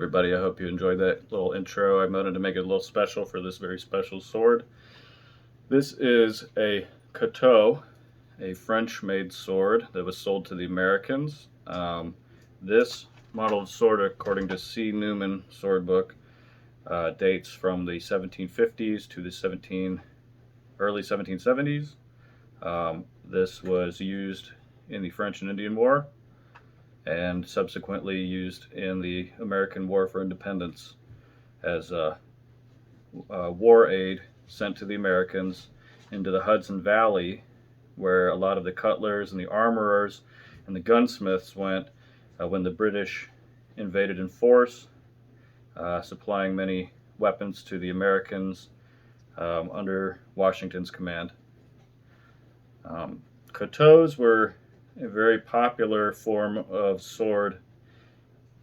everybody, I hope you enjoyed that little intro. I wanted to make it a little special for this very special sword. This is a Cuttoe, a French-made sword that was sold to the Americans. This model of sword, according to C. Newman Sword Book, dates from the 1750s to the early 1770s. This was used in the French and Indian War, and subsequently used in the American War for Independence as a war aid sent to the Americans into the Hudson Valley, where a lot of the cutlers and the armorers and the gunsmiths went when the British invaded in force, supplying many weapons to the Americans under Washington's command. Cuttoes were a very popular form of sword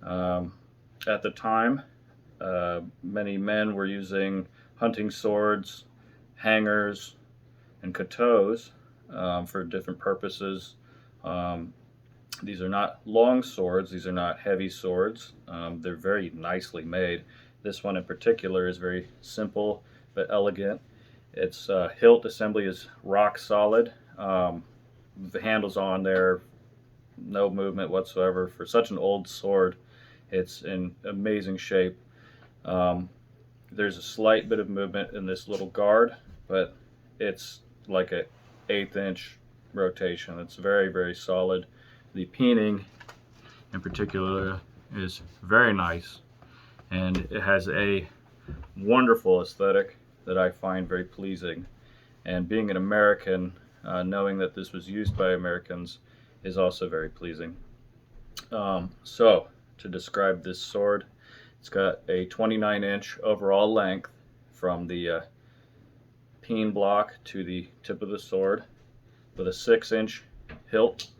at the time. Many men were using hunting swords, hangers, and Cuttoes for different purposes. These are not long swords, these are not heavy swords. They're very nicely made. This one in particular is very simple but elegant. Its hilt assembly is rock solid. The handle's on there, no movement whatsoever. For such an old sword, it's in amazing shape. There's a slight bit of movement in this little guard, but it's like an 1/8 inch rotation. It's very, very solid. The peening in particular is very nice, and it has a wonderful aesthetic that I find very pleasing. And being an American, knowing that this was used by Americans is also very pleasing. So to describe this sword, it's got a 29-inch overall length from the peen block to the tip of the sword, with a 6-inch hilt.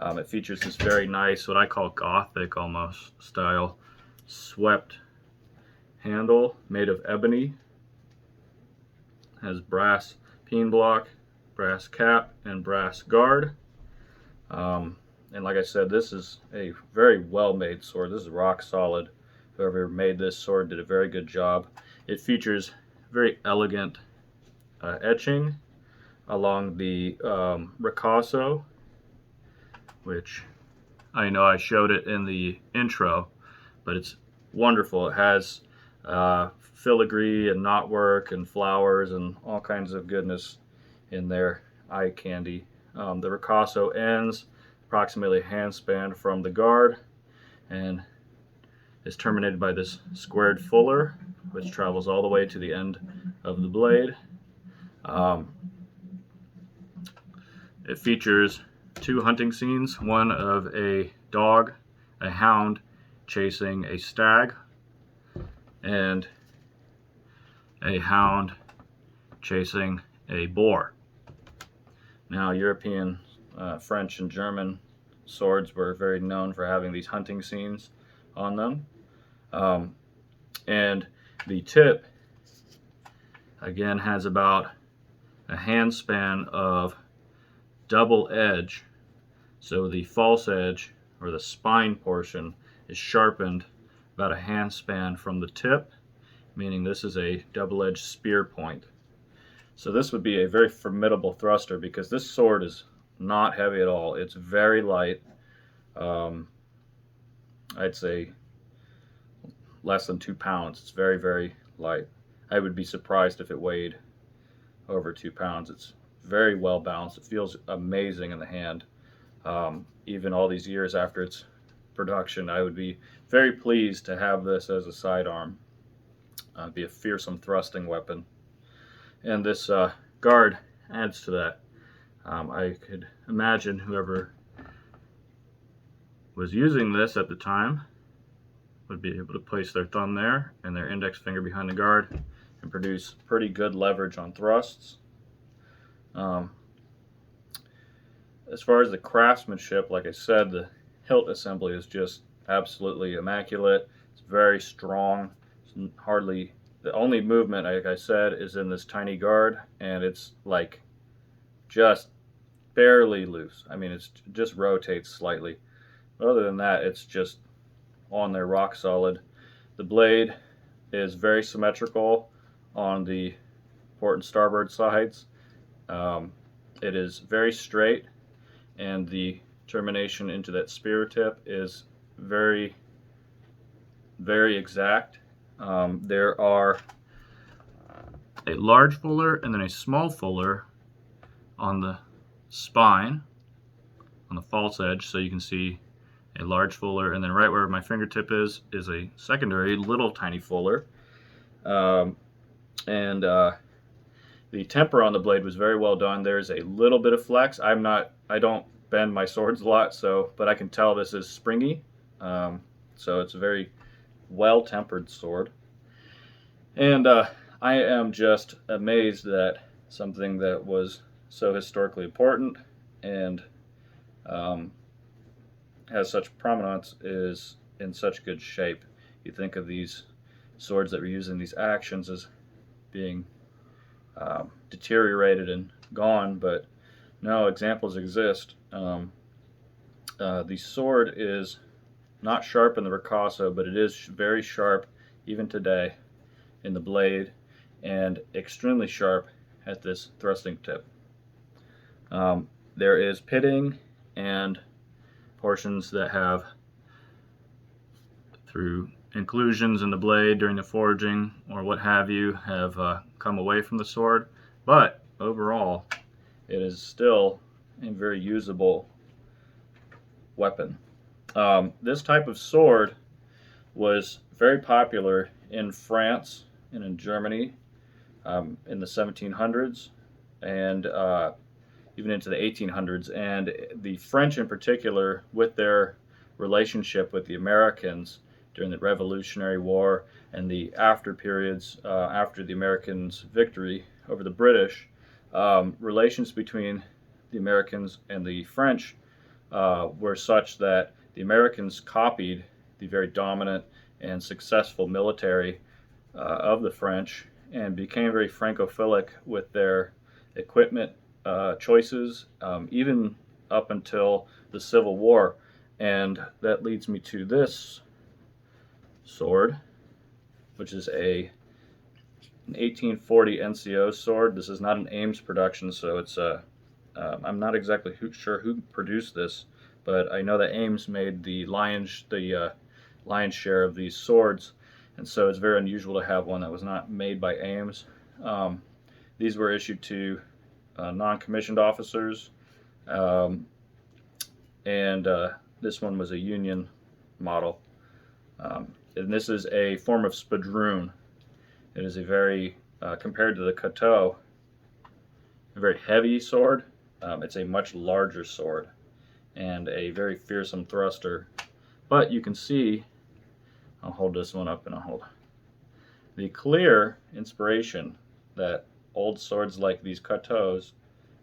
It features this very nice, what I call Gothic almost style, swept handle made of ebony. Has brass peen block, brass cap, and brass guard. And like I said, this is a very well made sword. This is rock solid. Whoever made this sword did a very good job. It features very elegant etching along the ricasso, which I know I showed it in the intro, but it's wonderful. It has filigree and knotwork and flowers and all kinds of goodness in there, eye candy. The ricasso ends approximately a hand span from the guard and is terminated by this squared fuller, which travels all the way to the end of the blade. It features 2 hunting scenes, one of a dog, a hound chasing a stag, and a hound chasing a boar. Now, European, French, and German swords were very known for having these hunting scenes on them. And the tip, again, has about a hand span of double edge. So the false edge, or the spine portion, is sharpened about a hand span from the tip, meaning this is a double-edged spear point. So this would be a very formidable thruster, because this sword is not heavy at all. It's very light. I'd say less than 2 pounds. It's very, very light. I would be surprised if it weighed over 2 pounds. It's very well balanced. It feels amazing in the hand. Even all these years after its production, I would be very pleased to have this as a sidearm. It'd be a fearsome thrusting weapon. And this guard adds to that. I could imagine whoever was using this at the time would be able to place their thumb there and their index finger behind the guard and produce pretty good leverage on thrusts. As far as the craftsmanship, like I said, the hilt assembly is just absolutely immaculate. It's very strong. It's hardly, the only movement, like I said, is in this tiny guard, and it's like just barely loose. I mean, it just rotates slightly. But other than that, it's just on there rock solid. The blade is very symmetrical on the port and starboard sides. It is very straight, and the termination into that spear tip is very, very exact. There are a large fuller and then a small fuller on the spine, on the false edge, so you can see a large fuller, and then right where my fingertip is a secondary little tiny fuller. The temper on the blade was very well done. There's a little bit of flex. I don't bend my swords a lot, but I can tell this is springy. So it's a very well tempered sword. And I am just amazed that something that was so historically important and has such prominence is in such good shape. You think of these swords that were used in these actions as being deteriorated and gone, but no, examples exist. The sword is not sharp in the ricasso, but it is very sharp even today in the blade, and extremely sharp at this thrusting tip. There is pitting, and portions that have, through inclusions in the blade during the forging or what have you, have come away from the sword, but overall it is still a very usable weapon. This type of sword was very popular in France and in Germany in the 1700s and even into the 1800s, and the French in particular, with their relationship with the Americans during the Revolutionary War and the after periods after the Americans' victory over the British, relations between the Americans and the French were such that the Americans copied the very dominant and successful military of the French and became very Francophilic with their equipment choices, even up until the Civil War. And that leads me to this sword, which is an 1840 NCO sword. This is not an Ames production, so it's I'm not exactly sure who produced this, but I know that Ames made the lion's share of these swords, and so it's very unusual to have one that was not made by Ames. These were issued to non-commissioned officers, and this one was a Union model. And this is a form of spadroon. It is a very, compared to the Cuttoe, a very heavy sword. It's a much larger sword and a very fearsome thruster. But you can see, I'll hold this one up and I'll hold the clear inspiration that old swords like these Cuttoes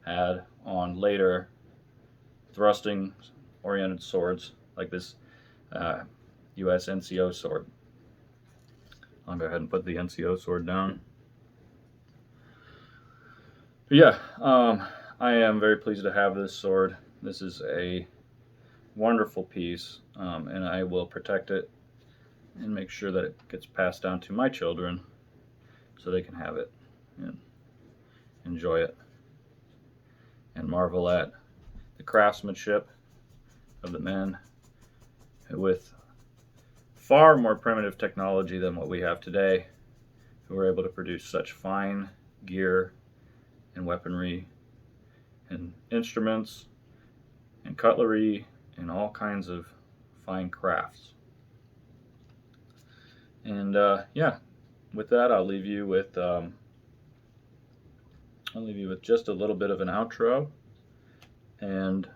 had on later thrusting oriented swords like this US NCO sword. I'll go ahead and put the NCO sword down. But yeah, I am very pleased to have this sword. This is a wonderful piece, and I will protect it and make sure that it gets passed down to my children so they can have it and enjoy it and marvel at the craftsmanship of the men with far more primitive technology than what we have today, who were able to produce such fine gear and weaponry and instruments and cutlery and all kinds of fine crafts. And yeah, with that, I'll leave you with just a little bit of an outro, and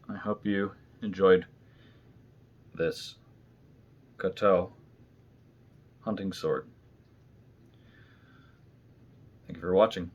I hope you enjoyed this Cuttoe hunting sword. Thank you for watching.